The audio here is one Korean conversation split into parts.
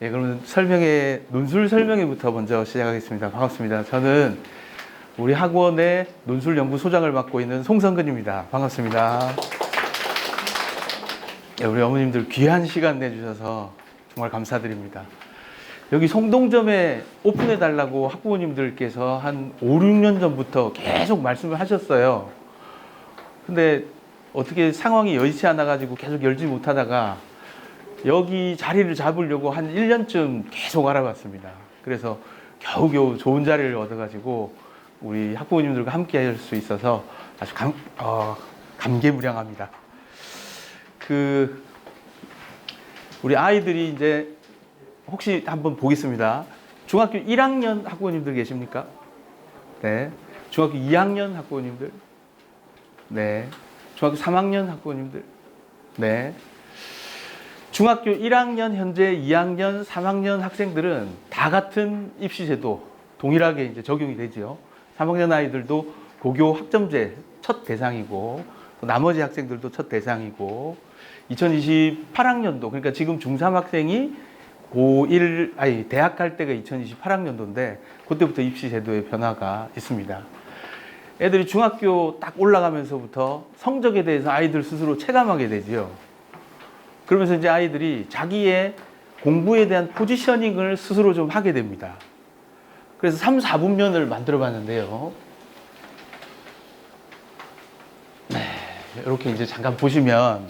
예, 그러면 논술 설명회부터 먼저 시작하겠습니다. 반갑습니다. 저는 우리 학원의 논술 연구소장을 맡고 있는 송성근입니다. 반갑습니다. 예, 우리 어머님들 귀한 시간 내주셔서 정말 감사드립니다. 여기 송동점에 오픈해달라고 학부모님들께서 한 5, 6년 전부터 계속 말씀을 하셨어요. 근데 어떻게 상황이 여의치 않아가지고 계속 열지 못하다가 여기 자리를 잡으려고 한 1년쯤 계속 알아봤습니다. 그래서 겨우겨우 좋은 자리를 얻어가지고 우리 학부모님들과 함께 할 수 있어서 아주 감개무량합니다. 우리 아이들이 이제 혹시 한번 보겠습니다. 중학교 1학년 학부모님들 계십니까? 네. 중학교 2학년 학부모님들? 네. 중학교 3학년 학부모님들? 네. 중학교 1학년, 현재 2학년, 3학년 학생들은 다 같은 입시제도 동일하게 이제 적용이 되죠. 3학년 아이들도 고교 학점제 첫 대상이고, 또 나머지 학생들도 첫 대상이고, 2028학년도, 그러니까 지금 중3 학생이 대학 갈 때가 2028학년도인데, 그때부터 입시제도의 변화가 있습니다. 애들이 중학교 딱 올라가면서부터 성적에 대해서 아이들 스스로 체감하게 되죠. 그러면서 이제 아이들이 자기의 공부에 대한 포지셔닝을 스스로 좀 하게 됩니다. 그래서 3, 4분면을 만들어 봤는데요. 네, 이렇게 이제 잠깐 보시면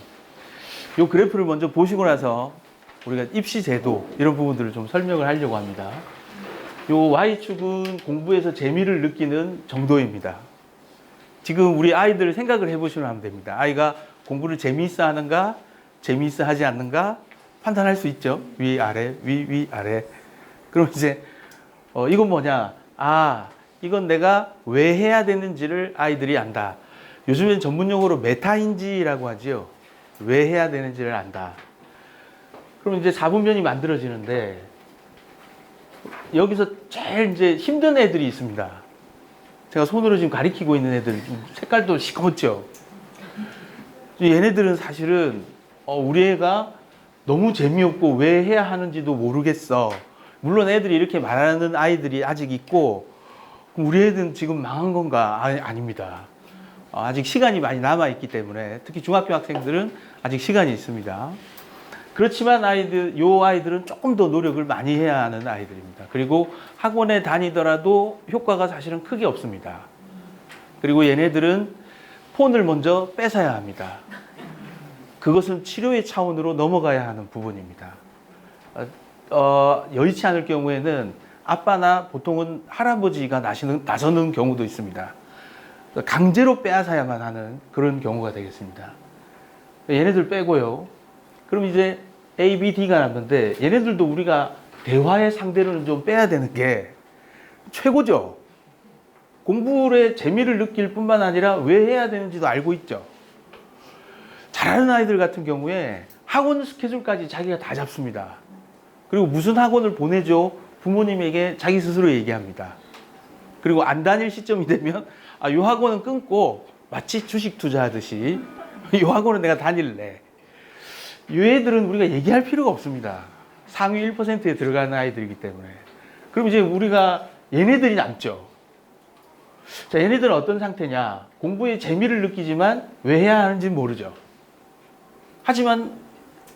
이 그래프를 먼저 보시고 나서 우리가 입시 제도 이런 부분들을 좀 설명을 하려고 합니다. 이 Y축은 공부에서 재미를 느끼는 정도입니다. 지금 우리 아이들 생각을 해보시면 하면 됩니다. 아이가 공부를 재미있어 하는가, 재미있어 하지 않는가 판단할 수 있죠. 위, 아래, 위, 아래. 그럼 이제 이건 뭐냐? 이건 내가 왜 해야 되는지를 아이들이 안다. 요즘엔 전문용어로 메타인지라고 하지요. 왜 해야 되는지를 안다. 그럼 이제 4분면이 만들어지는데 여기서 제일 이제 힘든 애들이 있습니다. 제가 손으로 지금 가리키고 있는 애들 색깔도 시커멓죠. 얘네들은 사실은 우리 애가 너무 재미없고 왜 해야 하는지도 모르겠어. 물론 애들이 이렇게 말하는 아이들이 아직 있고, 그럼 우리 애들은 지금 망한 건가? 아닙니다. 아직 시간이 많이 남아있기 때문에, 특히 중학교 학생들은 아직 시간이 있습니다. 그렇지만 요 아이들은 조금 더 노력을 많이 해야 하는 아이들입니다. 그리고 학원에 다니더라도 효과가 사실은 크게 없습니다. 그리고 얘네들은 폰을 먼저 뺏어야 합니다. 그것은 치료의 차원으로 넘어가야 하는 부분입니다. 여의치 않을 경우에는 아빠나 보통은 할아버지가 나서는 경우도 있습니다. 강제로 빼앗아야만 하는 그런 경우가 되겠습니다. 얘네들 빼고요. 그럼 이제 A, B, D가 남는데 얘네들도 우리가 대화의 상대로는 좀 빼야 되는 게 최고죠. 공부에 재미를 느낄 뿐만 아니라 왜 해야 되는지도 알고 있죠. 잘하는 아이들 같은 경우에 학원 스케줄까지 자기가 다 잡습니다. 그리고 무슨 학원을 보내줘? 부모님에게 자기 스스로 얘기합니다. 그리고 안 다닐 시점이 되면 이 학원은 끊고 마치 주식 투자하듯이 이 학원은 내가 다닐래. 이 애들은 우리가 얘기할 필요가 없습니다. 상위 1%에 들어가는 아이들이기 때문에. 그럼 이제 우리가 얘네들이 남죠. 자, 얘네들은 어떤 상태냐? 공부에 재미를 느끼지만 왜 해야 하는지는 모르죠. 하지만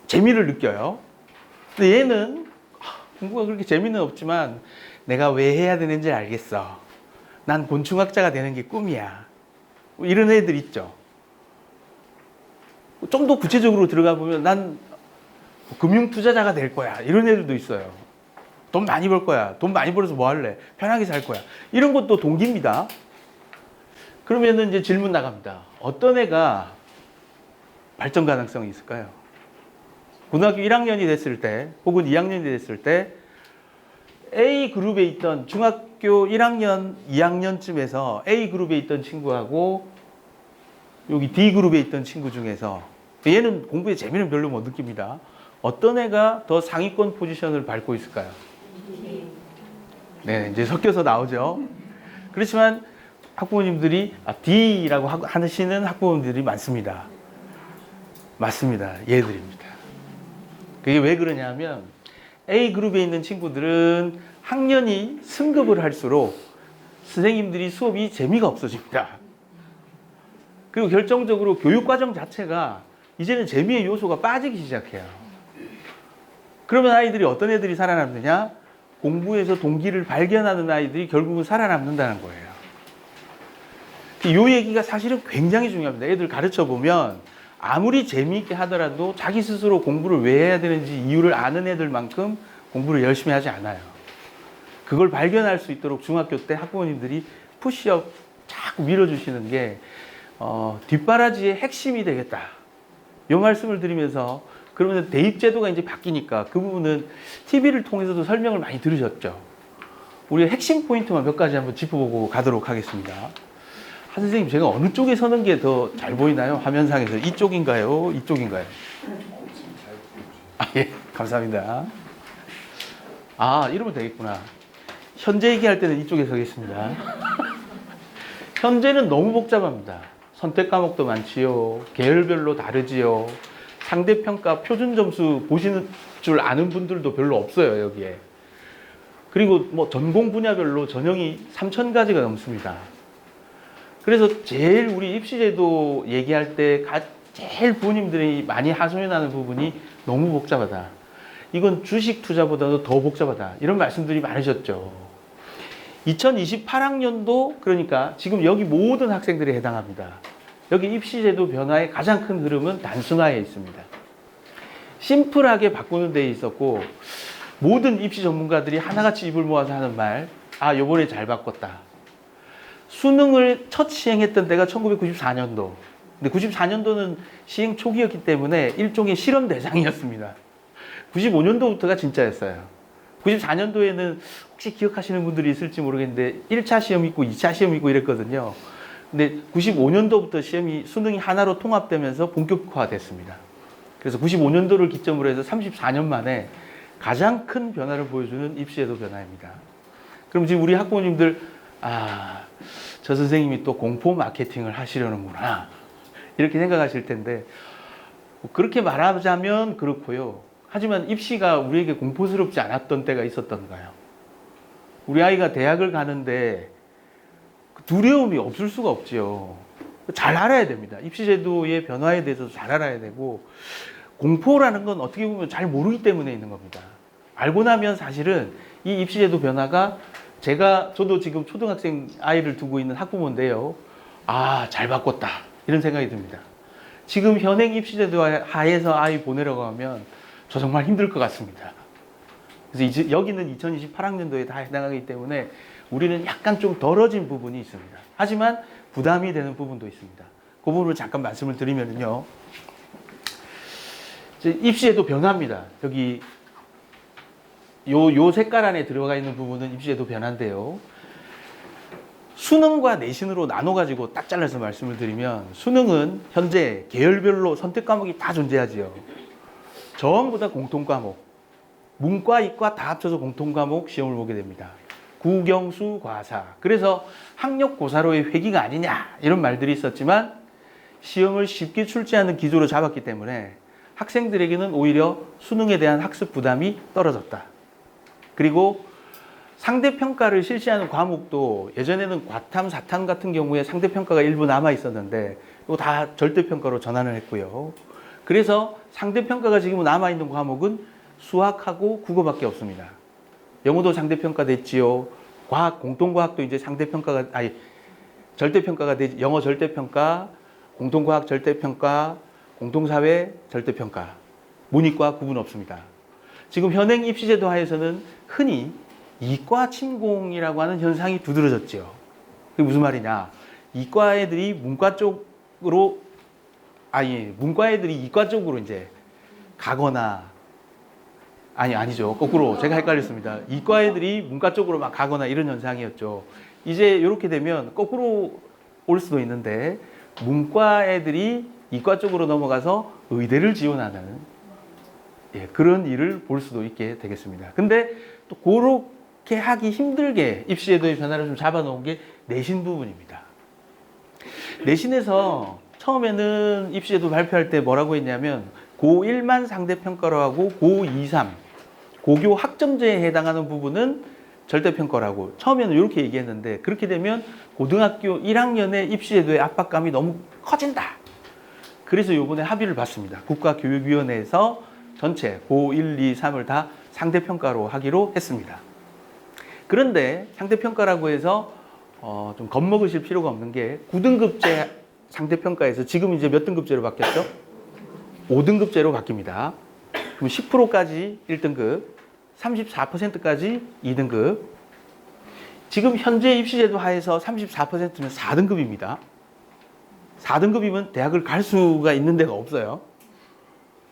재미를 느껴요. 근데 얘는 공부가 그렇게 재미는 없지만 내가 왜 해야 되는지 알겠어. 난 곤충학자가 되는 게 꿈이야. 이런 애들 있죠. 좀 더 구체적으로 들어가 보면 난 금융투자자가 될 거야. 이런 애들도 있어요. 돈 많이 벌 거야. 돈 많이 벌어서 뭐 할래? 편하게 살 거야. 이런 것도 동기입니다. 그러면은 이제 질문 나갑니다. 어떤 애가 발전 가능성이 있을까요? 고등학교 1학년이 됐을 때 혹은 2학년이 됐을 때 A 그룹에 있던 중학교 1학년, 2학년쯤에서 A 그룹에 있던 친구하고 여기 D 그룹에 있던 친구 중에서 얘는 공부에 재미는 별로 못 느낍니다. 어떤 애가 더 상위권 포지션을 밟고 있을까요? 네, 이제 섞여서 나오죠. 그렇지만 학부모님들이 D라고 하시는 학부모님들이 많습니다. 맞습니다. 얘들입니다. 그게 왜 그러냐면 A그룹에 있는 친구들은 학년이 승급을 할수록 선생님들이 수업이 재미가 없어집니다. 그리고 결정적으로 교육과정 자체가 이제는 재미의 요소가 빠지기 시작해요. 그러면 아이들이 어떤 애들이 살아남느냐? 공부에서 동기를 발견하는 아이들이 결국은 살아남는다는 거예요. 이 얘기가 사실은 굉장히 중요합니다. 애들 가르쳐 보면 아무리 재미있게 하더라도 자기 스스로 공부를 왜 해야 되는지 이유를 아는 애들만큼 공부를 열심히 하지 않아요. 그걸 발견할 수 있도록 중학교 때 학부모님들이 푸시업 자꾸 밀어주시는 게 뒷바라지의 핵심이 되겠다. 이 말씀을 드리면서 그러면 대입제도가 이제 바뀌니까 그 부분은 TV를 통해서도 설명을 많이 들으셨죠. 우리 핵심 포인트만 몇 가지 한번 짚어보고 가도록 하겠습니다. 한 선생님, 제가 어느 쪽에 서는 게 더 잘 보이나요? 화면상에서 이쪽인가요? 이쪽인가요? 예, 감사합니다. 이러면 되겠구나. 현재 얘기할 때는 이쪽에 서겠습니다. 현재는 너무 복잡합니다. 선택 과목도 많지요. 계열별로 다르지요. 상대평가 표준 점수 보시는 줄 아는 분들도 별로 없어요, 여기에. 그리고 뭐 전공 분야별로 전형이 3,000가지가 넘습니다. 그래서 제일 우리 입시제도 얘기할 때 제일 부모님들이 많이 하소연하는 부분이 너무 복잡하다. 이건 주식 투자보다도 더 복잡하다. 이런 말씀들이 많으셨죠. 2028학년도 그러니까 지금 여기 모든 학생들이 해당합니다. 여기 입시제도 변화의 가장 큰 흐름은 단순화에 있습니다. 심플하게 바꾸는 데 있었고 모든 입시 전문가들이 하나같이 입을 모아서 하는 말, 요번에 잘 바꿨다. 수능을 첫 시행했던 때가 1994년도. 근데 94년도는 시행 초기였기 때문에 일종의 실험 대상이었습니다. 95년도부터가 진짜였어요. 94년도에는 혹시 기억하시는 분들이 있을지 모르겠는데 1차 시험 있고 2차 시험 있고 이랬거든요. 근데 95년도부터 수능이 하나로 통합되면서 본격화됐습니다. 그래서 95년도를 기점으로 해서 34년 만에 가장 큰 변화를 보여주는 입시제도 변화입니다. 그럼 지금 우리 학부모님들, 저 선생님이 또 공포 마케팅을 하시려는구나. 이렇게 생각하실 텐데, 그렇게 말하자면 그렇고요. 하지만 입시가 우리에게 공포스럽지 않았던 때가 있었던가요? 우리 아이가 대학을 가는데 두려움이 없을 수가 없지요. 잘 알아야 됩니다. 입시제도의 변화에 대해서 잘 알아야 되고, 공포라는 건 어떻게 보면 잘 모르기 때문에 있는 겁니다. 알고 나면 사실은 이 입시제도 변화가 저도 지금 초등학생 아이를 두고 있는 학부모인데요. 잘 바꿨다. 이런 생각이 듭니다. 지금 현행 입시제도 하에서 아이 보내려고 하면 저 정말 힘들 것 같습니다. 그래서 이제 여기는 2028학년도에 다 해당하기 때문에 우리는 약간 좀 덜어진 부분이 있습니다. 하지만 부담이 되는 부분도 있습니다. 그 부분을 잠깐 말씀을 드리면요. 입시제도 변화입니다. 여기 요 색깔 안에 들어가 있는 부분은 입시제도 변화인데요. 수능과 내신으로 나눠가지고 딱 잘라서 말씀을 드리면 수능은 현재 계열별로 선택 과목이 다 존재하지요. 전부 다 공통과목. 문과, 이과 다 합쳐서 공통과목 시험을 보게 됩니다. 국영수, 과사. 그래서 학력고사로의 회귀가 아니냐 이런 말들이 있었지만 시험을 쉽게 출제하는 기조로 잡았기 때문에 학생들에게는 오히려 수능에 대한 학습 부담이 떨어졌다. 그리고 상대평가를 실시하는 과목도 예전에는 과탐, 사탐 같은 경우에 상대평가가 일부 남아 있었는데 이거 다 절대평가로 전환을 했고요. 그래서 상대평가가 지금 남아있는 과목은 수학하고 국어밖에 없습니다. 영어도 상대평가 됐지요. 과학, 공통과학도 이제 절대평가가 되지. 영어 절대평가, 공통과학 절대평가, 공통사회 절대평가. 문이과 구분 없습니다. 지금 현행 입시제도 하에서는 흔히 이과 침공이라고 하는 현상이 두드러졌죠. 그게 무슨 말이냐. 이과 애들이 문과 애들이 이과 쪽으로 이제 가거나, 아니죠. 거꾸로 제가 헷갈렸습니다. 이과 애들이 문과 쪽으로 막 가거나 이런 현상이었죠. 이제 이렇게 되면 거꾸로 올 수도 있는데, 문과 애들이 이과 쪽으로 넘어가서 의대를 지원하는 그런 일을 볼 수도 있게 되겠습니다. 근데 또 그렇게 하기 힘들게 입시제도의 변화를 좀 잡아놓은 게 내신 부분입니다. 내신에서 처음에는 입시제도 발표할 때 뭐라고 했냐면 고1만 상대평가로 하고 고2, 3, 고교 학점제에 해당하는 부분은 절대평가라고 처음에는 이렇게 얘기했는데, 그렇게 되면 고등학교 1학년의 입시제도의 압박감이 너무 커진다. 그래서 이번에 합의를 봤습니다. 국가교육위원회에서 전체 고 1, 2, 3을 다 상대평가로 하기로 했습니다. 그런데 상대평가라고 해서 좀 겁먹으실 필요가 없는 게, 9등급제 상대평가에서 지금 이제 몇 등급제로 바뀌었죠? 5등급제로 바뀝니다. 그럼 10%까지 1등급, 34%까지 2등급. 지금 현재 입시제도 하에서 34%면 4등급입니다. 4등급이면 대학을 갈 수가 있는 데가 없어요.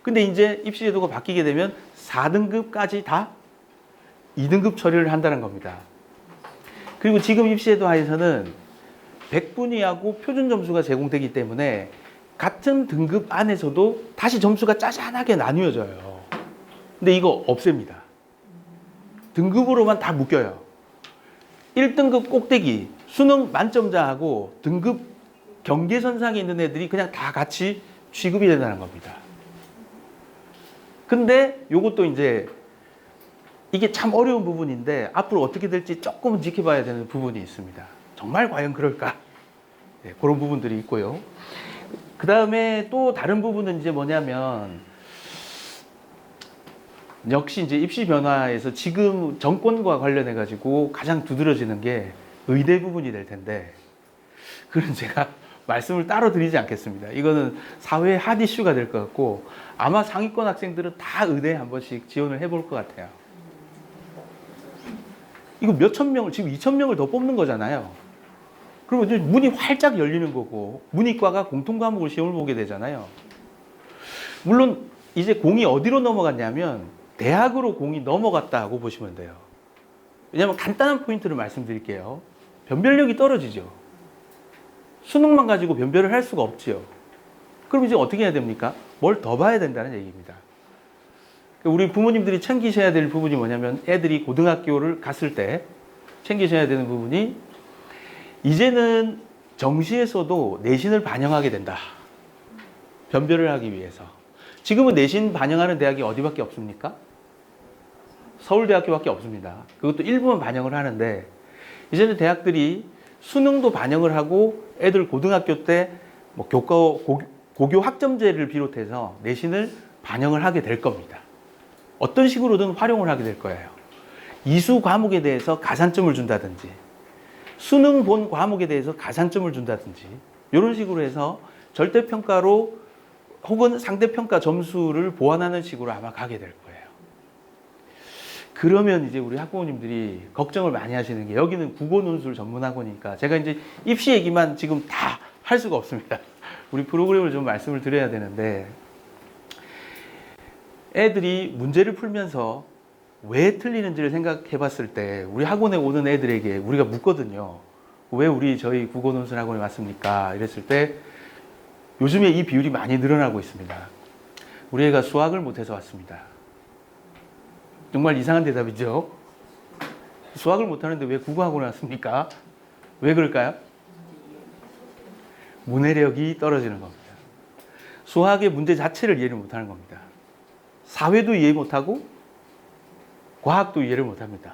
근데 이제 입시제도가 바뀌게 되면 4등급까지 다 2등급 처리를 한다는 겁니다. 그리고 지금 입시제도 하에서는 100분위하고 표준 점수가 제공되기 때문에 같은 등급 안에서도 다시 점수가 짜잔하게 나뉘어져요. 근데 이거 없앱니다. 등급으로만 다 묶여요. 1등급 꼭대기, 수능 만점자하고 등급 경계선상에 있는 애들이 그냥 다 같이 취급이 된다는 겁니다. 근데 요것도 이제 이게 참 어려운 부분인데 앞으로 어떻게 될지 조금은 지켜봐야 되는 부분이 있습니다. 정말 과연 그럴까? 네, 그런 부분들이 있고요. 그 다음에 또 다른 부분은 이제 뭐냐면, 역시 이제 입시 변화에서 지금 정권과 관련해 가지고 가장 두드러지는 게 의대 부분이 될 텐데, 그건 제가 말씀을 따로 드리지 않겠습니다. 이거는 사회의 핫 이슈가 될 것 같고, 아마 상위권 학생들은 다 의대에 한 번씩 지원을 해볼 것 같아요. 이거 몇천 명을, 지금 2천 명을 더 뽑는 거잖아요. 그러면 이제 문이 활짝 열리는 거고, 문이과가 공통과목을 시험을 보게 되잖아요. 물론 이제 공이 어디로 넘어갔냐면 대학으로 공이 넘어갔다고 보시면 돼요. 왜냐하면 간단한 포인트를 말씀드릴게요. 변별력이 떨어지죠. 수능만 가지고 변별을 할 수가 없지요. 그럼 이제 어떻게 해야 됩니까? 뭘 더 봐야 된다는 얘기입니다. 우리 부모님들이 챙기셔야 될 부분이 뭐냐면, 애들이 고등학교를 갔을 때 챙기셔야 되는 부분이, 이제는 정시에서도 내신을 반영하게 된다. 변별을 하기 위해서. 지금은 내신 반영하는 대학이 어디밖에 없습니까? 서울대학교밖에 없습니다. 그것도 일부만 반영을 하는데, 이제는 대학들이 수능도 반영을 하고 애들 고등학교 때 뭐 고교 학점제를 비롯해서 내신을 반영을 하게 될 겁니다. 어떤 식으로든 활용을 하게 될 거예요. 이수 과목에 대해서 가산점을 준다든지, 수능 본 과목에 대해서 가산점을 준다든지, 이런 식으로 해서 절대평가로 혹은 상대평가 점수를 보완하는 식으로 아마 가게 될 거예요. 그러면 이제 우리 학부모님들이 걱정을 많이 하시는 게, 여기는 국어논술 전문학원이니까 제가 이제 입시 얘기만 지금 다 할 수가 없습니다. 우리 프로그램을 좀 말씀을 드려야 되는데, 애들이 문제를 풀면서 왜 틀리는지를 생각해 봤을 때 우리 학원에 오는 애들에게 우리가 묻거든요. 왜 저희 국어논술 학원에 왔습니까? 이랬을 때 요즘에 이 비율이 많이 늘어나고 있습니다. 우리 애가 수학을 못해서 왔습니다. 정말 이상한 대답이죠. 수학을 못하는데 왜 국어학원에 왔습니까? 왜 그럴까요? 문해력이 떨어지는 겁니다. 수학의 문제 자체를 이해를 못하는 겁니다. 사회도 이해 못하고 과학도 이해를 못합니다.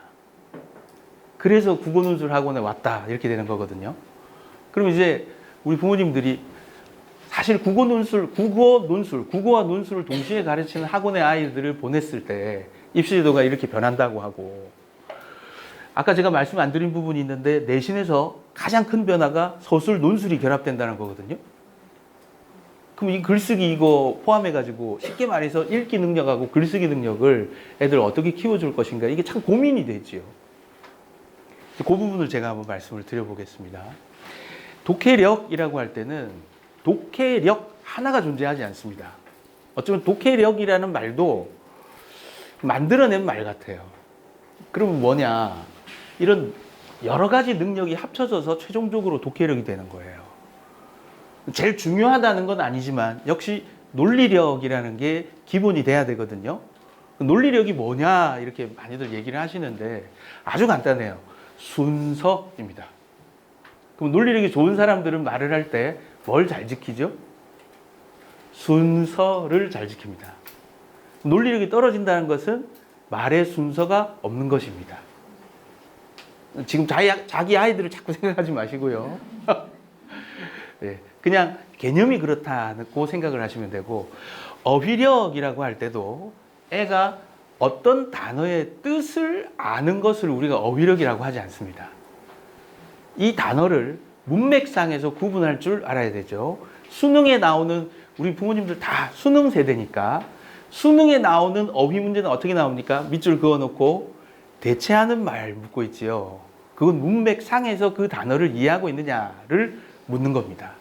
그래서 국어논술 학원에 왔다, 이렇게 되는 거거든요. 그럼 이제 우리 부모님들이 사실 국어와 논술을 동시에 가르치는 학원의 아이들을 보냈을 때 입시제도가 이렇게 변한다고 하고, 아까 제가 말씀 안 드린 부분이 있는데, 내신에서 가장 큰 변화가 서술, 논술이 결합된다는 거거든요. 그럼 이 글쓰기 이거 포함해가지고 쉽게 말해서 읽기 능력하고 글쓰기 능력을 애들 어떻게 키워줄 것인가, 이게 참 고민이 되지요. 그 부분을 제가 한번 말씀을 드려보겠습니다. 독해력이라고 할 때는 독해력 하나가 존재하지 않습니다. 어쩌면 독해력이라는 말도 만들어낸 말 같아요. 그러면 뭐냐, 이런 여러 가지 능력이 합쳐져서 최종적으로 독해력이 되는 거예요. 제일 중요하다는 건 아니지만 역시 논리력이라는 게 기본이 돼야 되거든요. 논리력이 뭐냐 이렇게 많이들 얘기를 하시는데 아주 간단해요. 순서입니다. 그럼 논리력이 좋은 사람들은 말을 할 때 뭘 잘 지키죠? 순서를 잘 지킵니다. 논리력이 떨어진다는 것은 말의 순서가 없는 것입니다. 지금 자기 아이들을 자꾸 생각하지 마시고요. 네, 그냥 개념이 그렇다고 생각을 하시면 되고, 어휘력이라고 할 때도 애가 어떤 단어의 뜻을 아는 것을 우리가 어휘력이라고 하지 않습니다. 이 단어를 문맥상에서 구분할 줄 알아야 되죠. 수능에 나오는, 우리 부모님들 다 수능 세대니까 수능에 나오는 어휘 문제는 어떻게 나옵니까? 밑줄 그어놓고 대체하는 말 묻고 있지요. 그건 문맥상에서 그 단어를 이해하고 있느냐를 묻는 겁니다.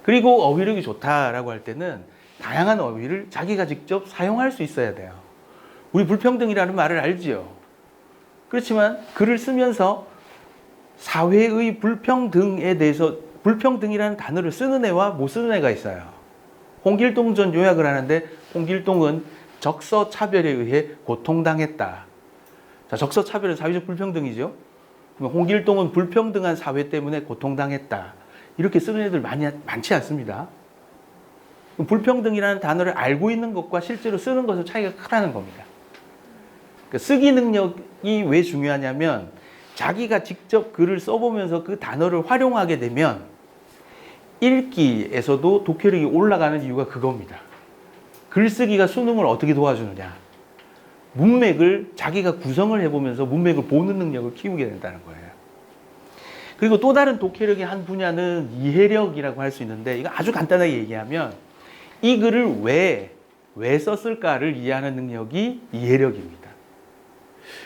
그리고 어휘력이 좋다라고 할 때는 다양한 어휘를 자기가 직접 사용할 수 있어야 돼요. 우리 불평등이라는 말을 알지요. 그렇지만 글을 쓰면서 사회의 불평등에 대해서 불평등이라는 단어를 쓰는 애와 못 쓰는 애가 있어요. 홍길동 전 요약을 하는데 홍길동은 적서차별에 의해 고통당했다. 자, 적서차별은 사회적 불평등이죠. 그러면 홍길동은 불평등한 사회 때문에 고통당했다. 이렇게 쓰는 애들 많지 않습니다. 불평등이라는 단어를 알고 있는 것과 실제로 쓰는 것의 차이가 크다는 겁니다. 그러니까 쓰기 능력이 왜 중요하냐면 자기가 직접 글을 써보면서 그 단어를 활용하게 되면 읽기에서도 독해력이 올라가는 이유가 그겁니다. 글쓰기가 수능을 어떻게 도와주느냐. 문맥을 자기가 구성을 해보면서 문맥을 보는 능력을 키우게 된다는 거예요. 그리고 또 다른 독해력의 한 분야는 이해력이라고 할 수 있는데, 이거 아주 간단하게 얘기하면 이 글을 왜 썼을까를 이해하는 능력이 이해력입니다.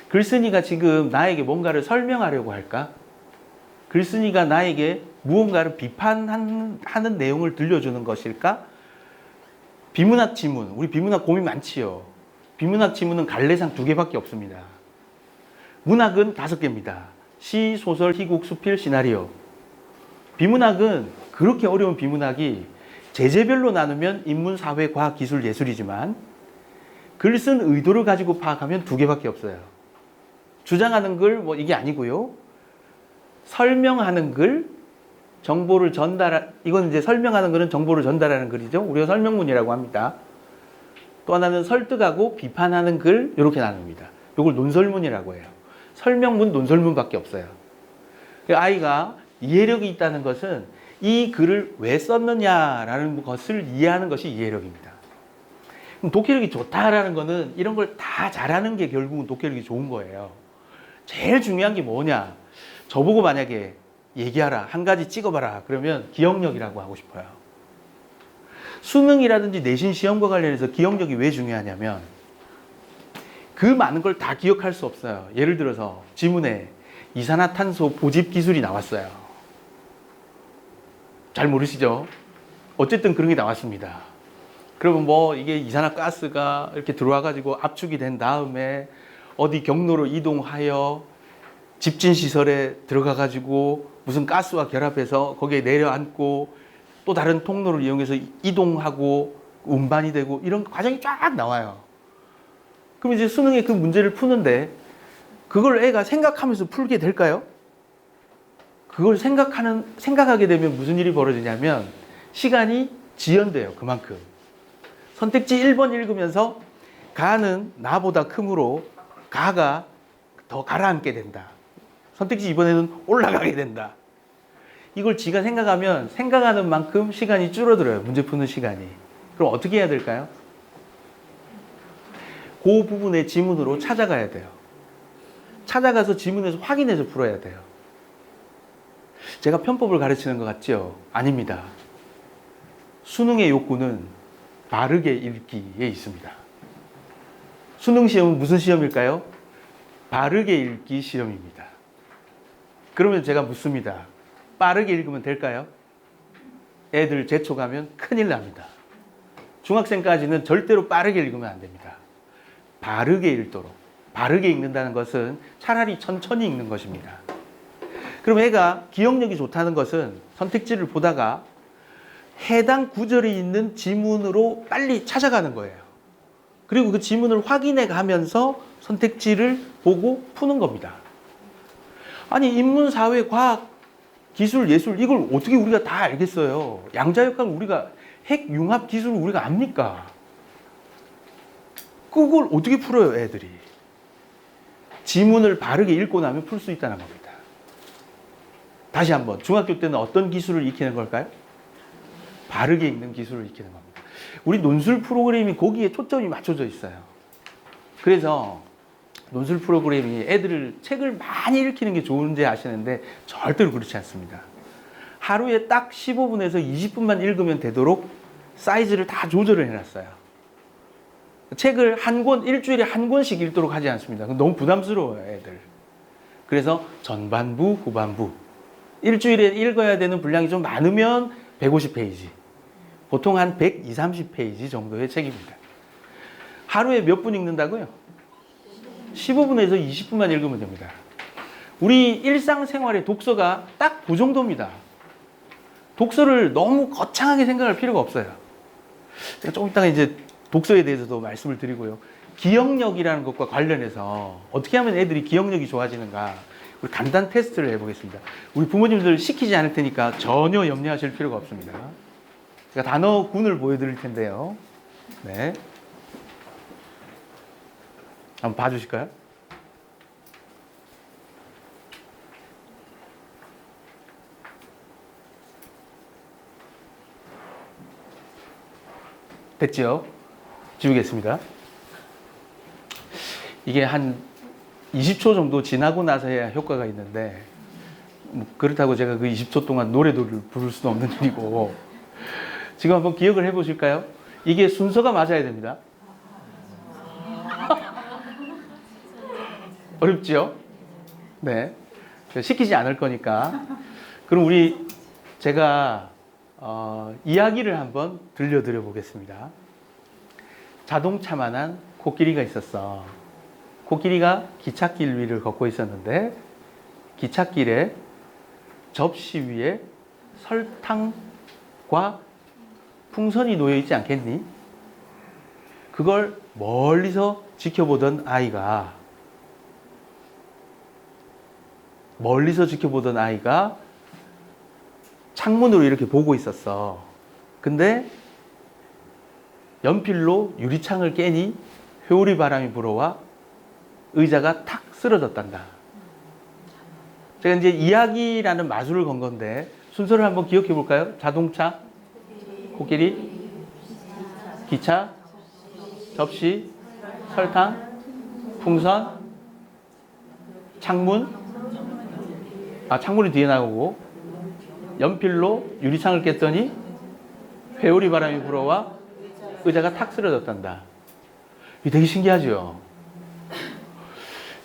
글쓴이가 지금 나에게 뭔가를 설명하려고 할까? 글쓴이가 나에게 무언가를 비판하는 내용을 들려주는 것일까? 비문학 지문, 우리 비문학 고민 많지요. 비문학 지문은 갈래상 2개밖에 없습니다. 문학은 5개입니다. 시, 소설, 희곡, 수필, 시나리오. 비문학은 그렇게 어려운 비문학이 제재별로 나누면 인문, 사회, 과학, 기술, 예술이지만 글 쓴 의도를 가지고 파악하면 2개밖에 없어요. 주장하는 글, 뭐 이게 아니고요. 설명하는 글, 정보를 이건 이제 설명하는 글은 정보를 전달하는 글이죠. 우리가 설명문이라고 합니다. 또 하나는 설득하고 비판하는 글, 이렇게 나눕니다. 이걸 논설문이라고 해요. 설명문, 논설문밖에 없어요. 아이가 이해력이 있다는 것은 이 글을 왜 썼느냐라는 것을 이해하는 것이 이해력입니다. 그럼 독해력이 좋다라는 것은 이런 걸 다 잘하는 게 결국은 독해력이 좋은 거예요. 제일 중요한 게 뭐냐? 저보고 만약에 얘기하라, 한 가지 찍어봐라, 그러면 기억력이라고 하고 싶어요. 수능이라든지 내신 시험과 관련해서 기억력이 왜 중요하냐면 그 많은 걸 다 기억할 수 없어요. 예를 들어서 지문에 이산화탄소 보집 기술이 나왔어요. 잘 모르시죠? 어쨌든 그런 게 나왔습니다. 그러면 뭐 이게 이산화가스가 이렇게 들어와가지고 압축이 된 다음에 어디 경로로 이동하여 집진시설에 들어가가지고 무슨 가스와 결합해서 거기에 내려앉고 또 다른 통로를 이용해서 이동하고 운반이 되고 이런 과정이 쫙 나와요. 그럼 이제 수능에 그 문제를 푸는데 그걸 애가 생각하면서 풀게 될까요? 그걸 생각하게 되면 무슨 일이 벌어지냐면 시간이 지연돼요. 그만큼. 선택지 1번 읽으면서 가는 나보다 크므로 가가 더 가라앉게 된다. 선택지 2번에는 올라가게 된다. 이걸 지가 생각하면 생각하는 만큼 시간이 줄어들어요. 문제 푸는 시간이. 그럼 어떻게 해야 될까요? 그 부분의 지문으로 찾아가야 돼요. 찾아가서 지문에서 확인해서 풀어야 돼요. 제가 편법을 가르치는 것 같죠? 아닙니다. 수능의 욕구는 바르게 읽기에 있습니다. 수능 시험은 무슨 시험일까요? 바르게 읽기 시험입니다. 그러면 제가 묻습니다. 빠르게 읽으면 될까요? 애들 제초가면 큰일 납니다. 중학생까지는 절대로 빠르게 읽으면 안 됩니다. 바르게 읽도록. 바르게 읽는다는 것은 차라리 천천히 읽는 것입니다. 그럼 애가 기억력이 좋다는 것은 선택지를 보다가 해당 구절이 있는 지문으로 빨리 찾아가는 거예요. 그리고 그 지문을 확인해 가면서 선택지를 보고 푸는 겁니다. 아니, 인문, 사회, 과학, 기술, 예술 이걸 어떻게 우리가 다 알겠어요? 양자역학 우리가 핵융합 기술을 우리가 압니까? 그걸 어떻게 풀어요, 애들이? 지문을 바르게 읽고 나면 풀 수 있다는 겁니다. 다시 한번, 중학교 때는 어떤 기술을 익히는 걸까요? 바르게 읽는 기술을 익히는 겁니다. 우리 논술 프로그램이 거기에 초점이 맞춰져 있어요. 그래서 논술 프로그램이 애들을 책을 많이 읽히는 게 좋은지 아시는데 절대로 그렇지 않습니다. 하루에 딱 15분에서 20분만 읽으면 되도록 사이즈를 다 조절을 해놨어요. 책을 한 권, 일주일에 한 권씩 읽도록 하지 않습니다. 너무 부담스러워요, 애들. 그래서 전반부, 후반부. 일주일에 읽어야 되는 분량이 좀 많으면 150페이지. 보통 한 120, 30페이지 정도의 책입니다. 하루에 몇 분 읽는다고요? 15분에서 20분만 읽으면 됩니다. 우리 일상생활의 독서가 딱 그 정도입니다. 독서를 너무 거창하게 생각할 필요가 없어요. 제가 조금 이따가 이제 독서에 대해서도 말씀을 드리고요. 기억력이라는 것과 관련해서 어떻게 하면 애들이 기억력이 좋아지는가, 우리 간단 테스트를 해보겠습니다. 우리 부모님들 시키지 않을 테니까 전혀 염려하실 필요가 없습니다. 제가 단어군을 보여드릴 텐데요. 네. 한번 봐주실까요? 됐죠? 지우겠습니다. 이게 한 20초 정도 지나고 나서야 효과가 있는데, 뭐 그렇다고 제가 그 20초 동안 노래를 부를 수는 없는 일이고, 지금 한번 기억을 해보실까요? 이게 순서가 맞아야 됩니다. 어렵죠? 네. 시키지 않을 거니까. 그럼 제가 이야기를 한번 들려드려 보겠습니다. 자동차만한 코끼리가 있었어. 코끼리가 기찻길 위를 걷고 있었는데 기찻길에 접시 위에 설탕과 풍선이 놓여 있지 않겠니? 그걸 멀리서 지켜보던 아이가 창문으로 이렇게 보고 있었어. 근데 연필로 유리창을 깨니 회오리 바람이 불어와 의자가 탁 쓰러졌단다. 제가 이제 이야기라는 마술을 건 건데 순서를 한번 기억해 볼까요? 자동차, 코끼리, 기차, 접시, 설탕, 풍선, 창문. 창문이 뒤에 나오고 연필로 유리창을 깼더니 회오리 바람이 불어와 의자가 탁 쓰러졌단다. 이게 되게 신기하죠?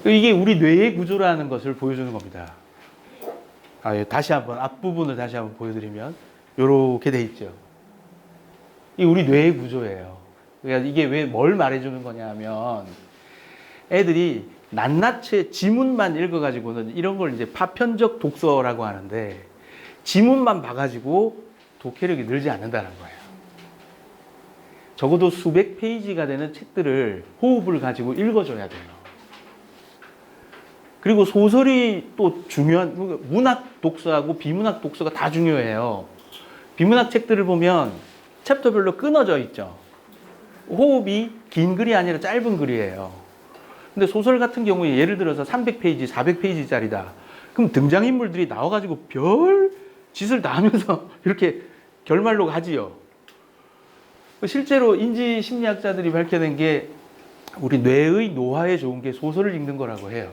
이게 우리 뇌의 구조라는 것을 보여주는 겁니다. 다시 한번 앞부분을 다시 한번 보여드리면 이렇게 돼 있죠. 이 우리 뇌의 구조예요. 그러니까 이게 왜 뭘 말해주는 거냐 하면 애들이 낱낱이 지문만 읽어가지고는 이런 걸 이제 파편적 독서라고 하는데 지문만 봐가지고 독해력이 늘지 않는다는 거예요. 적어도 수백 페이지가 되는 책들을 호흡을 가지고 읽어줘야 돼요. 그리고 소설이 또 중요한, 문학 독서하고 비문학 독서가 다 중요해요. 비문학 책들을 보면 챕터별로 끊어져 있죠. 호흡이 긴 글이 아니라 짧은 글이에요. 근데 소설 같은 경우에 예를 들어서 300페이지, 400페이지짜리다. 그럼 등장인물들이 나와가지고 별 짓을 다 하면서 이렇게 결말로 가지요. 실제로 인지심리학자들이 밝혀낸 게 우리 뇌의 노화에 좋은 게 소설을 읽는 거라고 해요.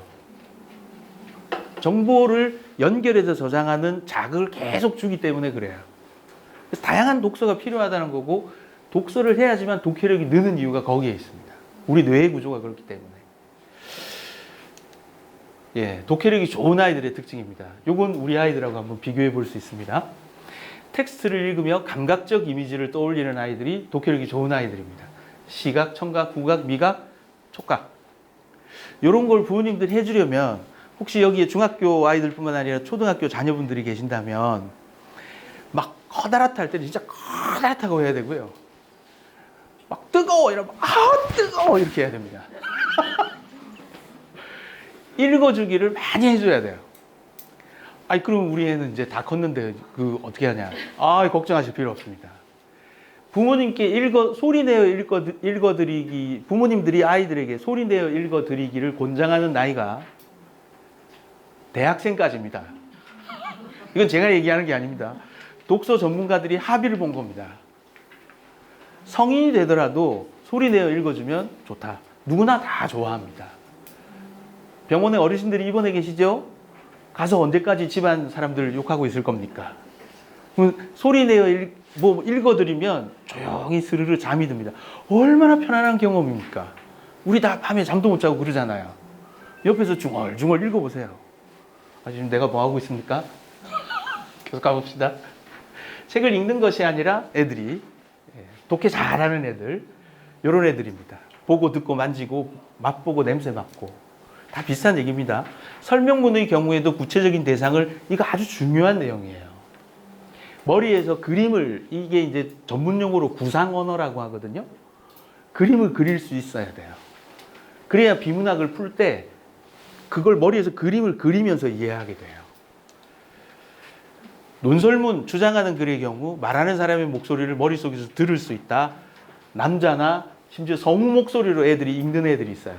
정보를 연결해서 저장하는 자극을 계속 주기 때문에 그래요. 그래서 다양한 독서가 필요하다는 거고 독서를 해야지만 독해력이 느는 이유가 거기에 있습니다. 우리 뇌의 구조가 그렇기 때문에. 독해력이 좋은 아이들의 특징입니다. 이건 우리 아이들하고 한번 비교해 볼 수 있습니다. 텍스트를 읽으며 감각적 이미지를 떠올리는 아이들이 독해력이 좋은 아이들입니다. 시각, 청각, 후각, 미각, 촉각. 이런 걸 부모님들이 해주려면 혹시 여기에 중학교 아이들뿐만 아니라 초등학교 자녀분들이 계신다면 막 커다랗다 할 때는 진짜 커다랗다고 해야 되고요. 막 뜨거워 이러면 뜨거워 이렇게 해야 됩니다. 읽어주기를 많이 해줘야 돼요. 그럼 우리 애는 이제 다 컸는데 어떻게 하냐? 걱정하실 필요 없습니다. 부모님께 읽어드리기, 부모님들이 아이들에게 소리내어 읽어드리기를 권장하는 나이가 대학생까지입니다. 이건 제가 얘기하는 게 아닙니다. 독서 전문가들이 합의를 본 겁니다. 성인이 되더라도 소리내어 읽어주면 좋다. 누구나 다 좋아합니다. 병원에 어르신들이 입원해 계시죠? 가서 언제까지 집안 사람들 욕하고 있을 겁니까? 소리내어 읽어드리면 조용히 스르르 잠이 듭니다. 얼마나 편안한 경험입니까? 우리 다 밤에 잠도 못 자고 그러잖아요. 옆에서 중얼중얼 읽어보세요. 지금 내가 뭐 하고 있습니까? 계속 가봅시다. 책을 읽는 것이 아니라 애들이, 독해 잘하는 애들, 이런 애들입니다. 보고 듣고 만지고 맛보고 냄새 맡고 다 비슷한 얘기입니다. 설명문의 경우에도 구체적인 대상을, 이거 아주 중요한 내용이에요. 머리에서 그림을, 이게 이제 전문용어로 구상 언어라고 하거든요. 그림을 그릴 수 있어야 돼요. 그래야 비문학을 풀 때 그걸 머리에서 그림을 그리면서 이해하게 돼요. 논설문, 주장하는 글의 경우 말하는 사람의 목소리를 머릿속에서 들을 수 있다. 남자나 심지어 성우 목소리로 애들이 읽는 애들이 있어요.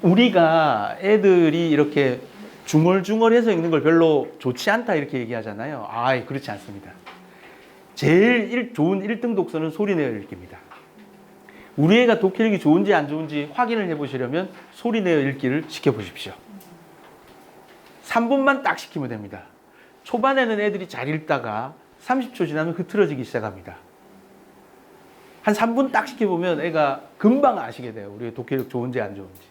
우리가 애들이 이렇게 중얼중얼해서 읽는 걸 별로 좋지 않다 이렇게 얘기하잖아요. 그렇지 않습니다. 제일 좋은 1등 독서는 소리내어 읽기입니다. 우리 애가 독해 읽기 좋은지 안 좋은지 확인을 해보시려면 소리내어 읽기를 시켜보십시오. 3분만 딱 시키면 됩니다. 초반에는 애들이 잘 읽다가 30초 지나면 흐트러지기 시작합니다. 한 3분 딱 시켜보면 애가 금방 아시게 돼요. 우리 독해력 좋은지 안 좋은지.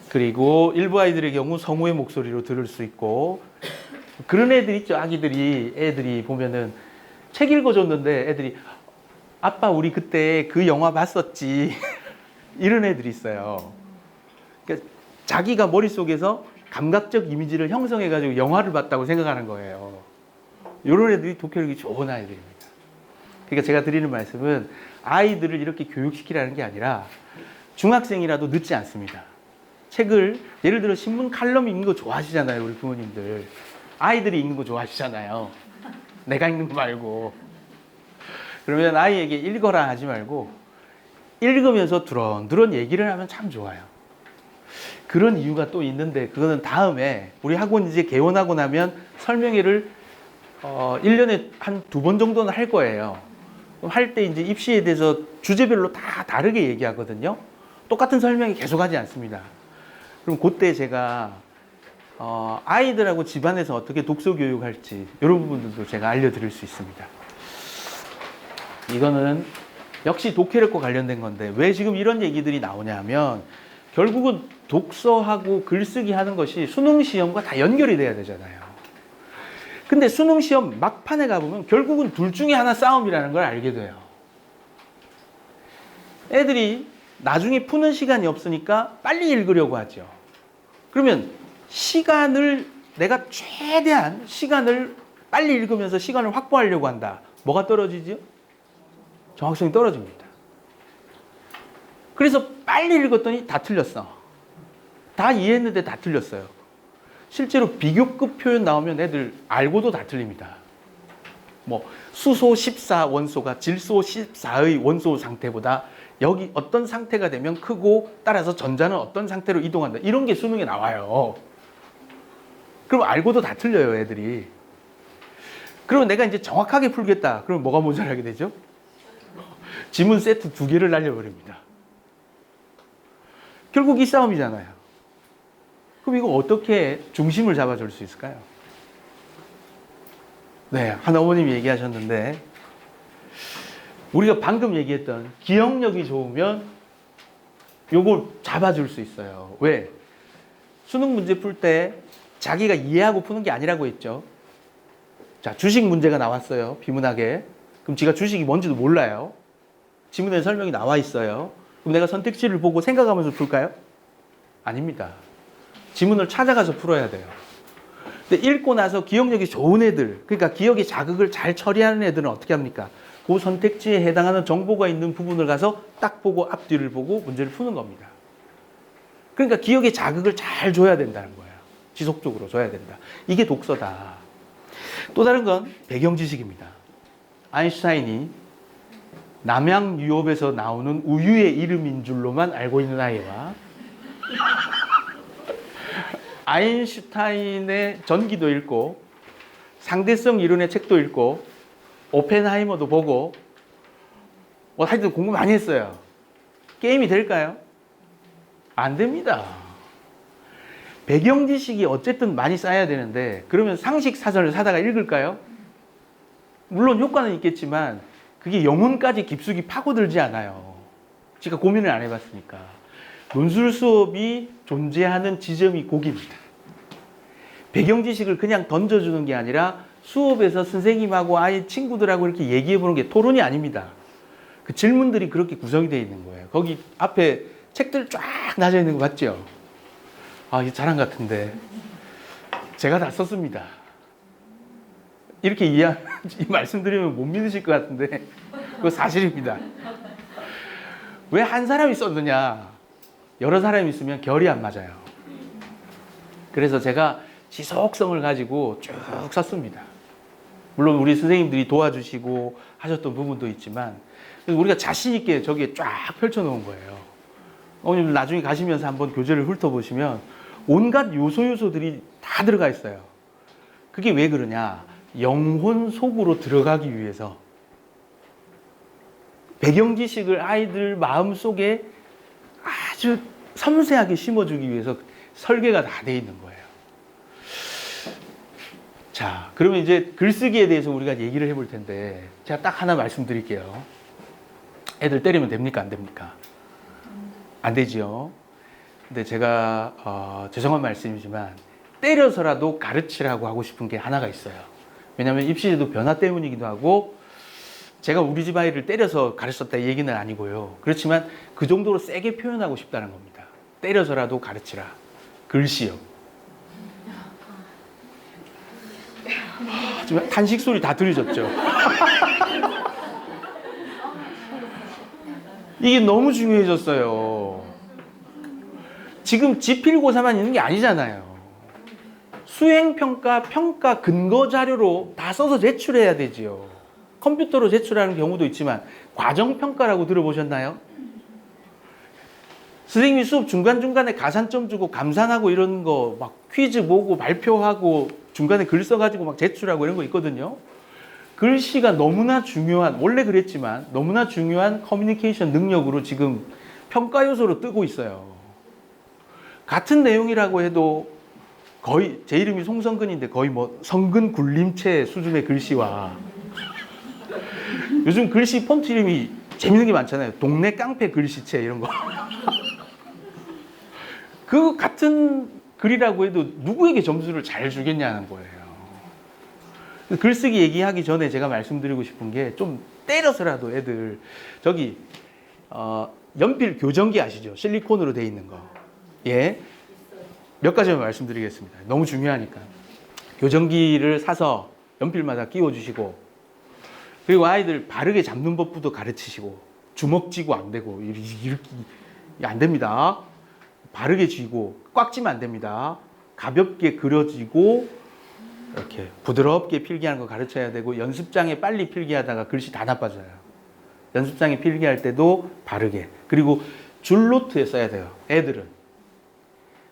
그리고 일부 아이들의 경우 성우의 목소리로 들을 수 있고, 그런 애들 있죠. 애들이 보면은 책 읽어줬는데 애들이 아빠 우리 그때 그 영화 봤었지. 이런 애들이 있어요. 그러니까 자기가 머릿속에서 감각적 이미지를 형성해가지고 영화를 봤다고 생각하는 거예요. 이런 애들이 독해력이 좋은 아이들입니다. 그러니까 제가 드리는 말씀은 아이들을 이렇게 교육시키라는 게 아니라 중학생이라도 늦지 않습니다. 책을, 예를 들어 신문 칼럼 읽는 거 좋아하시잖아요. 우리 부모님들. 아이들이 읽는 거 좋아하시잖아요. 내가 읽는 거 말고. 그러면 아이에게 읽어라 하지 말고 읽으면서 두런두런 얘기를 하면 참 좋아요. 그런 이유가 또 있는데, 그거는 다음에 우리 학원 이제 개원하고 나면 설명회를 1년에 한 2번 정도는 할 거예요. 할 때 이제 입시에 대해서 주제별로 다 다르게 얘기하거든요. 똑같은 설명이 계속하지 않습니다. 그럼 그때 제가 아이들하고 집안에서 어떻게 독서 교육할지 이런 부분들도 제가 알려드릴 수 있습니다. 이거는 역시 독해력과 관련된 건데, 왜 지금 이런 얘기들이 나오냐 하면 결국은 독서하고 글쓰기 하는 것이 수능 시험과 다 연결이 돼야 되잖아요. 근데 수능 시험 막판에 가보면 결국은 둘 중에 하나 싸움이라는 걸 알게 돼요. 애들이 나중에 푸는 시간이 없으니까 빨리 읽으려고 하죠. 그러면 내가 최대한 시간을 빨리 읽으면서 시간을 확보하려고 한다. 뭐가 떨어지죠? 정확성이 떨어집니다. 그래서 빨리 읽었더니 다 틀렸어. 다 이해했는데 다 틀렸어요. 실제로 비교급 표현 나오면 애들 알고도 다 틀립니다. 수소 14 원소가 질소 14의 원소 상태보다 여기 어떤 상태가 되면 크고, 따라서 전자는 어떤 상태로 이동한다. 이런 게 수능에 나와요. 그럼 알고도 다 틀려요, 애들이. 그럼 내가 이제 정확하게 풀겠다. 그럼 뭐가 모자라게 되죠? 지문 세트 2개를 날려버립니다. 결국 이 싸움이잖아요. 그럼 이거 어떻게 중심을 잡아줄 수 있을까요? 네, 한 어머님이 얘기하셨는데, 우리가 방금 얘기했던 기억력이 좋으면 요걸 잡아줄 수 있어요. 왜? 수능 문제 풀 때 자기가 이해하고 푸는 게 아니라고 했죠. 자, 주식 문제가 나왔어요. 비문학에. 그럼 지가 주식이 뭔지도 몰라요. 지문에 설명이 나와 있어요. 그럼 내가 선택지를 보고 생각하면서 풀까요? 아닙니다. 지문을 찾아가서 풀어야 돼요. 근데 읽고 나서 기억력이 좋은 애들, 그러니까 기억의 자극을 잘 처리하는 애들은 어떻게 합니까? 그 선택지에 해당하는 정보가 있는 부분을 가서 딱 보고 앞뒤를 보고 문제를 푸는 겁니다. 그러니까 기억의 자극을 잘 줘야 된다는 거예요. 지속적으로 줘야 된다. 이게 독서다. 또 다른 건 배경 지식입니다. 아인슈타인이 남양 유업에서 나오는 우유의 이름인 줄로만 알고 있는 아이와 아인슈타인의 전기도 읽고 상대성 이론의 책도 읽고 오펜하이머도 보고 하여튼 공부 많이 했어요. 게임이 될까요? 안 됩니다. 배경 지식이 어쨌든 많이 쌓여야 되는데 그러면 상식 사전을 사다가 읽을까요? 물론 효과는 있겠지만 그게 영혼까지 깊숙이 파고들지 않아요. 제가 고민을 안 해봤으니까. 논술 수업이 존재하는 지점이 거기입니다. 배경 지식을 그냥 던져주는 게 아니라 수업에서 선생님하고 아이 친구들하고 이렇게 얘기해 보는 게 토론이 아닙니다. 그 질문들이 그렇게 구성이 되어 있는 거예요. 거기 앞에 책들 쫙 나져 있는 거 맞죠? 아, 이게 자랑 같은데. 제가 다 썼습니다. 이렇게 이 말씀드리면 못 믿으실 것 같은데, 그거 사실입니다. 왜 한 사람이 썼느냐? 여러 사람이 있으면 결이 안 맞아요. 그래서 제가 지속성을 가지고 쭉 썼습니다. 물론 우리 선생님들이 도와주시고 하셨던 부분도 있지만, 우리가 자신있게 저기에 쫙 펼쳐놓은 거예요. 어머님 나중에 가시면서 한번 교재를 훑어보시면 온갖 요소들이 다 들어가 있어요. 그게 왜 그러냐? 영혼 속으로 들어가기 위해서. 배경 지식을 아이들 마음속에 아주 섬세하게 심어주기 위해서 설계가 다 돼 있는 거예요. 자, 그러면 이제 글쓰기에 대해서 우리가 얘기를 해볼 텐데 제가 딱 하나 말씀드릴게요. 애들 때리면 됩니까? 안 됩니까? 안 되지요. 근데 제가 죄송한 말씀이지만 때려서라도 가르치라고 하고 싶은 게 하나가 있어요. 왜냐하면 입시제도 변화 때문이기도 하고 제가 우리 집 아이를 때려서 가르쳤다 이 얘기는 아니고요. 그렇지만 그 정도로 세게 표현하고 싶다는 겁니다. 때려서라도 가르치라. 글씨요. 지금 탄식 소리 다 들으셨죠? 이게 너무 중요해졌어요. 지금 지필고사만 있는 게 아니잖아요. 수행평가, 평가 근거 자료로 다 써서 제출해야 되지요. 컴퓨터로 제출하는 경우도 있지만 과정평가라고 들어보셨나요? 선생님이 수업 중간중간에 가산점 주고 감산하고 이런 거 막 퀴즈 보고 발표하고 중간에 글 써가지고 막 제출하고 이런 거 있거든요. 글씨가 너무나 중요한, 원래 그랬지만 너무나 중요한 커뮤니케이션 능력으로 지금 평가 요소로 뜨고 있어요. 같은 내용이라고 해도 거의 제 이름이 송성근인데 거의 뭐 성근 굴림체 수준의 글씨와 요즘 글씨 폰트 이름이 재밌는 게 많잖아요. 동네 깡패 글씨체 이런 거. 그 같은 글이라고 해도 누구에게 점수를 잘 주겠냐는 거예요. 글쓰기 얘기하기 전에 제가 말씀드리고 싶은 게 좀 때려서라도 애들 저기 연필 교정기 아시죠? 실리콘으로 돼 있는 거. 예. 몇 가지만 말씀드리겠습니다. 너무 중요하니까. 교정기를 사서 연필마다 끼워주시고 그리고 아이들 바르게 잡는 법부터 가르치시고 주먹 쥐고 안 되고 이렇게 안 됩니다. 바르게 쥐고 꽉 쥐면 안 됩니다. 가볍게 그려지고 이렇게 부드럽게 필기하는 거 가르쳐야 되고 연습장에 빨리 필기하다가 글씨 다 나빠져요. 연습장에 필기할 때도 바르게. 그리고 줄노트에 써야 돼요. 애들은.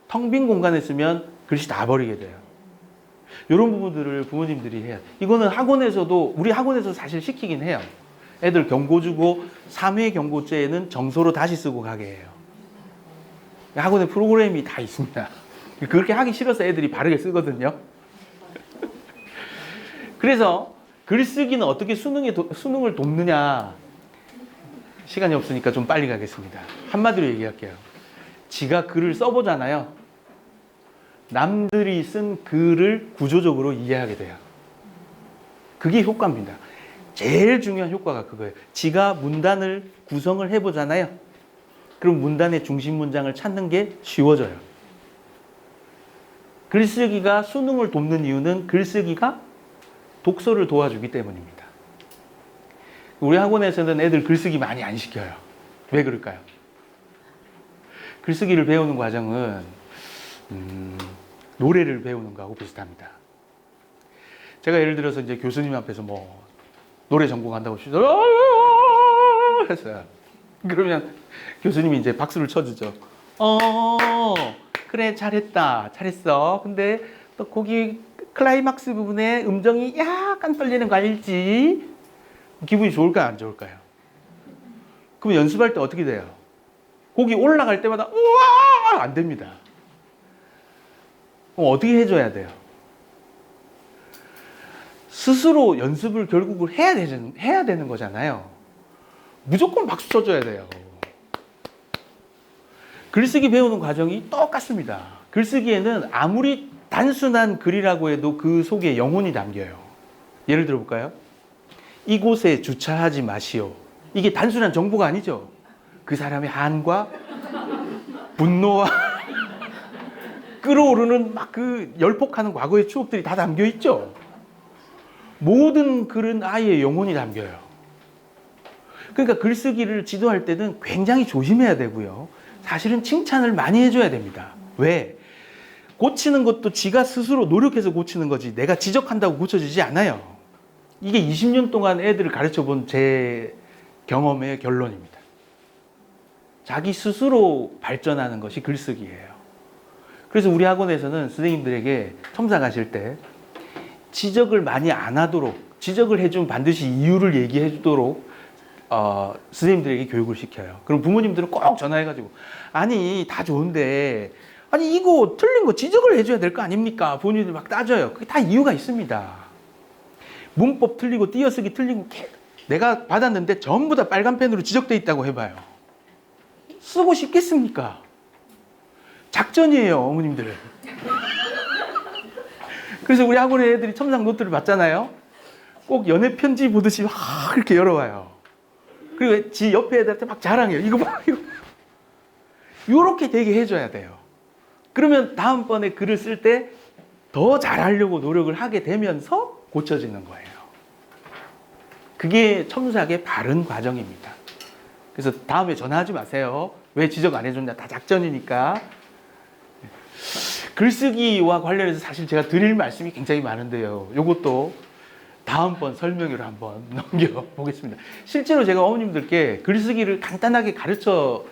텅 빈 공간에 쓰면 글씨 다 버리게 돼요. 이런 부분들을 부모님들이 해야 돼요. 이거는 학원에서도 우리 학원에서 사실 시키긴 해요. 애들 경고 주고 3회 경고죄에는 정서로 다시 쓰고 가게 해요. 학원에 프로그램이 다 있습니다. 그렇게 하기 싫어서 애들이 바르게 쓰거든요. 그래서 글쓰기는 어떻게 수능을 돕느냐. 시간이 없으니까 좀 빨리 가겠습니다. 한마디로 얘기할게요. 지가 글을 써보잖아요. 남들이 쓴 글을 구조적으로 이해하게 돼요. 그게 효과입니다. 제일 중요한 효과가 그거예요. 지가 문단을 구성을 해보잖아요. 그럼 문단의 중심 문장을 찾는 게 쉬워져요. 글쓰기가 수능을 돕는 이유는 글쓰기가 독서를 도와주기 때문입니다. 우리 학원에서는 애들 글쓰기 많이 안 시켜요. 왜 그럴까요? 글쓰기를 배우는 과정은 노래를 배우는 거하고 비슷합니다. 제가 예를 들어서 이제 교수님 앞에서 뭐 노래 전공한다고 했어요. 그러면 교수님이 이제 박수를 쳐주죠. 그래, 잘했다, 잘했어. 근데 또 거기 클라이막스 부분에 음정이 약간 떨리는 거 알지? 기분이 좋을까요, 안 좋을까요? 그럼 연습할 때 어떻게 돼요? 거기 올라갈 때마다 우와! 안 됩니다. 그럼 어떻게 해줘야 돼요? 스스로 연습을 결국은 해야 되는 거잖아요. 무조건 박수 쳐줘야 돼요. 글쓰기 배우는 과정이 똑같습니다. 글쓰기에는 아무리 단순한 글이라고 해도 그 속에 영혼이 담겨요. 예를 들어볼까요? 이곳에 주차하지 마시오. 이게 단순한 정보가 아니죠. 그 사람의 한과 분노와 끓어오르는 막 그 열폭하는 과거의 추억들이 다 담겨 있죠. 모든 글은 아이의 영혼이 담겨요. 그러니까 글쓰기를 지도할 때는 굉장히 조심해야 되고요. 사실은 칭찬을 많이 해줘야 됩니다. 왜? 고치는 것도 지가 스스로 노력해서 고치는 거지 내가 지적한다고 고쳐지지 않아요. 이게 20년 동안 애들을 가르쳐 본 제 경험의 결론입니다. 자기 스스로 발전하는 것이 글쓰기예요. 그래서 우리 학원에서는 선생님들에게 첨사 가실 때 지적을 많이 안 하도록, 지적을 해주면 반드시 이유를 얘기해 주도록 선생님들에게 교육을 시켜요. 그럼 부모님들은 꼭 전화해가지고 아니 다 좋은데 아니 이거 틀린 거 지적을 해줘야 될 거 아닙니까? 부모님들 막 따져요. 그게 다 이유가 있습니다. 문법 틀리고 띄어쓰기 틀리고 내가 받았는데 전부 다 빨간 펜으로 지적돼 있다고 해봐요. 쓰고 싶겠습니까? 작전이에요, 어머님들. 그래서 우리 학원의 애들이 첨삭 노트를 받잖아요. 꼭 연애 편지 보듯이 막 이렇게 열어봐요. 그리고 지 옆에 애들한테 막 자랑해요. 이거 봐, 이거. 이렇게 되게 해줘야 돼요. 그러면 다음번에 글을 쓸 때 더 잘하려고 노력을 하게 되면서 고쳐지는 거예요. 그게 첨삭의 바른 과정입니다. 그래서 다음에 전화하지 마세요. 왜 지적 안 해줬냐? 다 작전이니까. 글쓰기와 관련해서 사실 제가 드릴 말씀이 굉장히 많은데요. 이것도 다음번 설명으로 한번 넘겨보겠습니다. 실제로 제가 어머님들께 글쓰기를 간단하게 가르쳐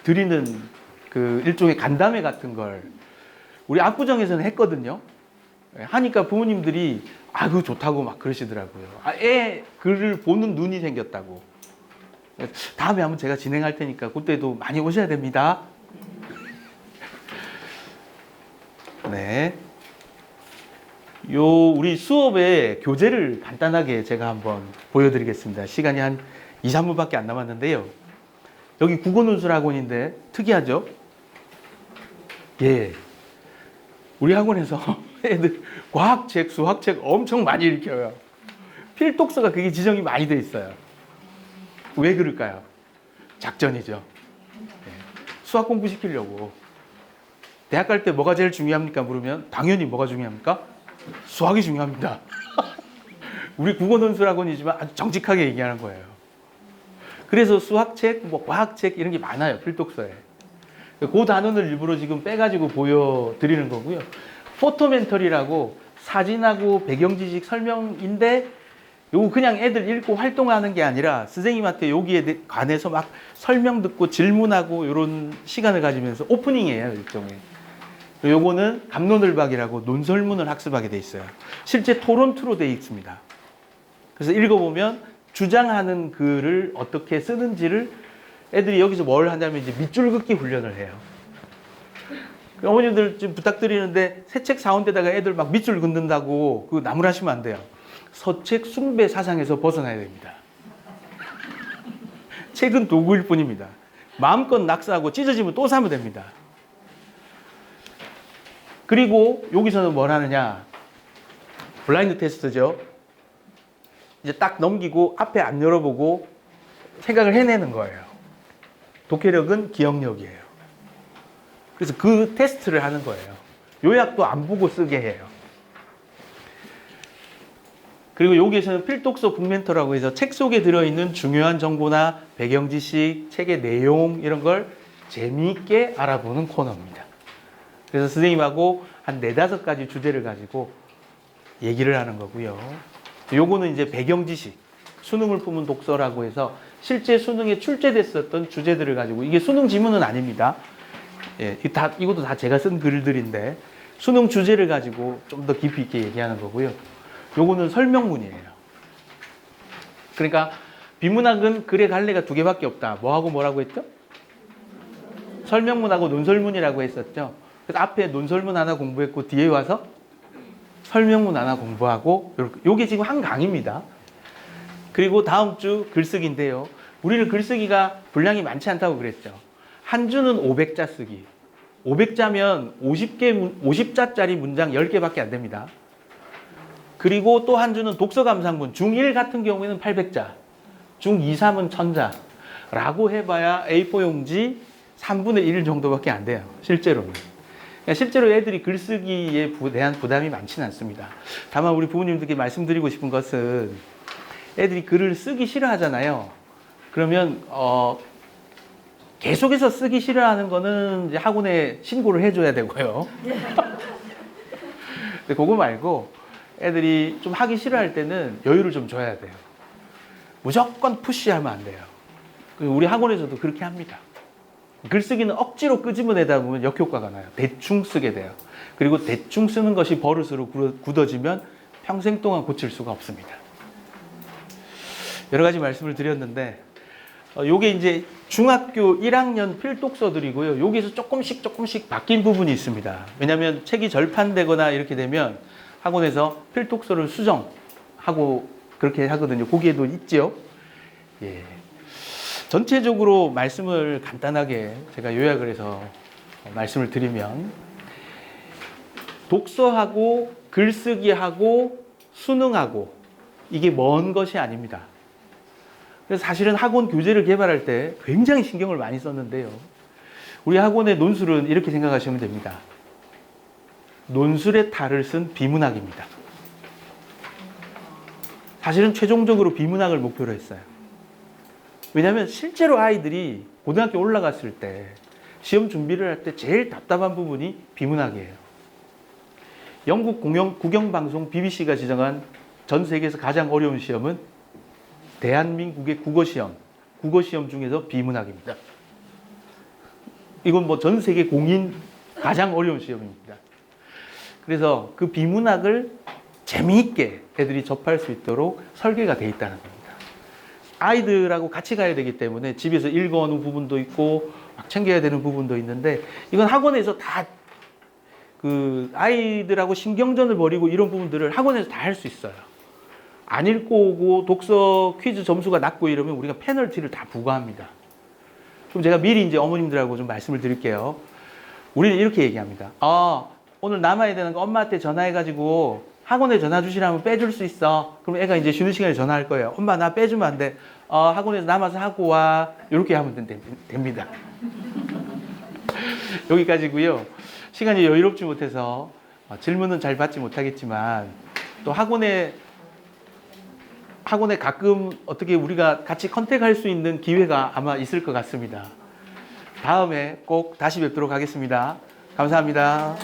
드리는 그 일종의 간담회 같은 걸 우리 압구정에서는 했거든요. 하니까 부모님들이 그거 좋다고 막 그러시더라고요. 애 글을 보는 눈이 생겼다고. 다음에 한번 제가 진행할 테니까 그때도 많이 오셔야 됩니다. 네. 우리 수업의 교재를 간단하게 제가 한번 보여드리겠습니다. 시간이 한 2, 3분밖에 안 남았는데요. 여기 국어논술학원인데 특이하죠? 예. 우리 학원에서 애들 과학책, 수학책 엄청 많이 읽혀요. 필독서가 그게 지정이 많이 돼 있어요. 왜 그럴까요? 작전이죠. 예. 수학 공부 시키려고. 대학 갈 때 뭐가 제일 중요합니까? 물으면 당연히 뭐가 중요합니까? 수학이 중요합니다. 우리 국어논술학원이지만 아주 정직하게 얘기하는 거예요. 그래서 수학책, 뭐 과학책 이런 게 많아요. 필독서에. 그 단원을 일부러 지금 빼가지고 보여드리는 거고요. 포토멘터리라고 사진하고 배경 지식 설명인데 요거 그냥 애들 읽고 활동하는 게 아니라 선생님한테 여기에 관해서 막 설명 듣고 질문하고 이런 시간을 가지면서 오프닝이에요, 일종의. 요거는 갑론을박이라고 논설문을 학습하게 돼 있어요. 실제 토론투로 돼 있습니다. 그래서 읽어보면 주장하는 글을 어떻게 쓰는지를 애들이 여기서 뭘 하냐면 이제 밑줄 긋기 훈련을 해요. 어머님들 좀 부탁드리는데 새 책 사온 데다가 애들 막 밑줄 긋는다고 그거 나무라시면 안 돼요. 서책 숭배 사상에서 벗어나야 됩니다. 책은 도구일 뿐입니다. 마음껏 낙서하고 찢어지면 또 사면 됩니다. 그리고 여기서는 뭘 하느냐? 블라인드 테스트죠. 이제 딱 넘기고 앞에 안 열어보고 생각을 해내는 거예요. 독해력은 기억력이에요. 그래서 그 테스트를 하는 거예요. 요약도 안 보고 쓰게 해요. 그리고 여기에서는 필독서 북멘터라고 해서 책 속에 들어있는 중요한 정보나 배경 지식, 책의 내용 이런 걸 재미있게 알아보는 코너입니다. 그래서 선생님하고 한 4-5가지 주제를 가지고 얘기를 하는 거고요. 요거는 이제 배경 지식, 수능을 품은 독서라고 해서 실제 수능에 출제됐었던 주제들을 가지고, 이게 수능 지문은 아닙니다. 예, 이것도 다 제가 쓴 글들인데 수능 주제를 가지고 좀 더 깊이 있게 얘기하는 거고요. 요거는 설명문이에요. 그러니까 비문학은 글의 갈래가 두 개밖에 없다. 뭐하고 뭐라고 했죠? 설명문하고 논설문이라고 했었죠. 그래서 앞에 논설문 하나 공부했고 뒤에 와서 설명문 하나 공부하고, 요게 지금 한 강의입니다. 그리고 다음 주 글쓰기인데요. 우리는 글쓰기가 분량이 많지 않다고 그랬죠. 한 주는 500자 쓰기. 500자면 50자짜리 문장 10개밖에 안 됩니다. 그리고 또 한 주는 독서 감상문. 중1 같은 경우에는 800자. 중2, 3은 1000자. 라고 해봐야 A4 용지 3분의 1 정도밖에 안 돼요. 실제로는. 그러니까 실제로 애들이 글쓰기에 대한 부담이 많지는 않습니다. 다만 우리 부모님들께 말씀드리고 싶은 것은 애들이 글을 쓰기 싫어하잖아요. 그러면 계속해서 쓰기 싫어하는 거는 이제 학원에 신고를 해줘야 되고요. 근데 그거 말고 애들이 좀 하기 싫어할 때는 여유를 좀 줘야 돼요. 무조건 푸시하면 안 돼요. 우리 학원에서도 그렇게 합니다. 글쓰기는 억지로 끄집어내다 보면 역효과가 나요. 대충 쓰게 돼요. 그리고 대충 쓰는 것이 버릇으로 굳어지면 평생 동안 고칠 수가 없습니다. 여러 가지 말씀을 드렸는데 요게 이제 중학교 1학년 필독서들이고요. 여기서 조금씩 바뀐 부분이 있습니다. 왜냐하면 책이 절판되거나 이렇게 되면 학원에서 필독서를 수정하고 그렇게 하거든요. 거기에도 있죠. 예. 전체적으로 말씀을 간단하게 제가 요약을 해서 말씀을 드리면, 독서하고 글쓰기하고 수능하고 이게 먼 것이 아닙니다. 그래서 사실은 학원 교재를 개발할 때 굉장히 신경을 많이 썼는데요. 우리 학원의 논술은 이렇게 생각하시면 됩니다. 논술의 탈을 쓴 비문학입니다. 사실은 최종적으로 비문학을 목표로 했어요. 왜냐하면 실제로 아이들이 고등학교 올라갔을 때 시험 준비를 할 때 제일 답답한 부분이 비문학이에요. 영국 국영방송 BBC가 지정한 전 세계에서 가장 어려운 시험은 대한민국의 국어시험 중에서 비문학입니다. 이건 뭐 전 세계 공인 가장 어려운 시험입니다. 그래서 그 비문학을 재미있게 애들이 접할 수 있도록 설계가 되어 있다는 겁니다. 아이들하고 같이 가야 되기 때문에 집에서 읽어오는 부분도 있고 막 챙겨야 되는 부분도 있는데, 이건 학원에서 다 그 아이들하고 신경전을 벌이고 이런 부분들을 학원에서 다 할 수 있어요. 안 읽고 오고 독서 퀴즈 점수가 낮고 이러면 우리가 페널티를 다 부과합니다. 그럼 제가 미리 이제 어머님들하고 좀 말씀을 드릴게요. 우리는 이렇게 얘기합니다. 오늘 남아야 되는 거 엄마한테 전화해가지고 학원에 전화 주시라면 빼줄 수 있어. 그럼 애가 이제 쉬는 시간에 전화할 거예요. 엄마 나 빼주면 안 돼. 학원에서 남아서 하고 와. 이렇게 하면 됩니다. 여기까지고요. 시간이 여유롭지 못해서 질문은 잘 받지 못하겠지만, 또 학원에 가끔 어떻게 우리가 같이 컨택할 수 있는 기회가 아마 있을 것 같습니다. 다음에 꼭 다시 뵙도록 하겠습니다. 감사합니다.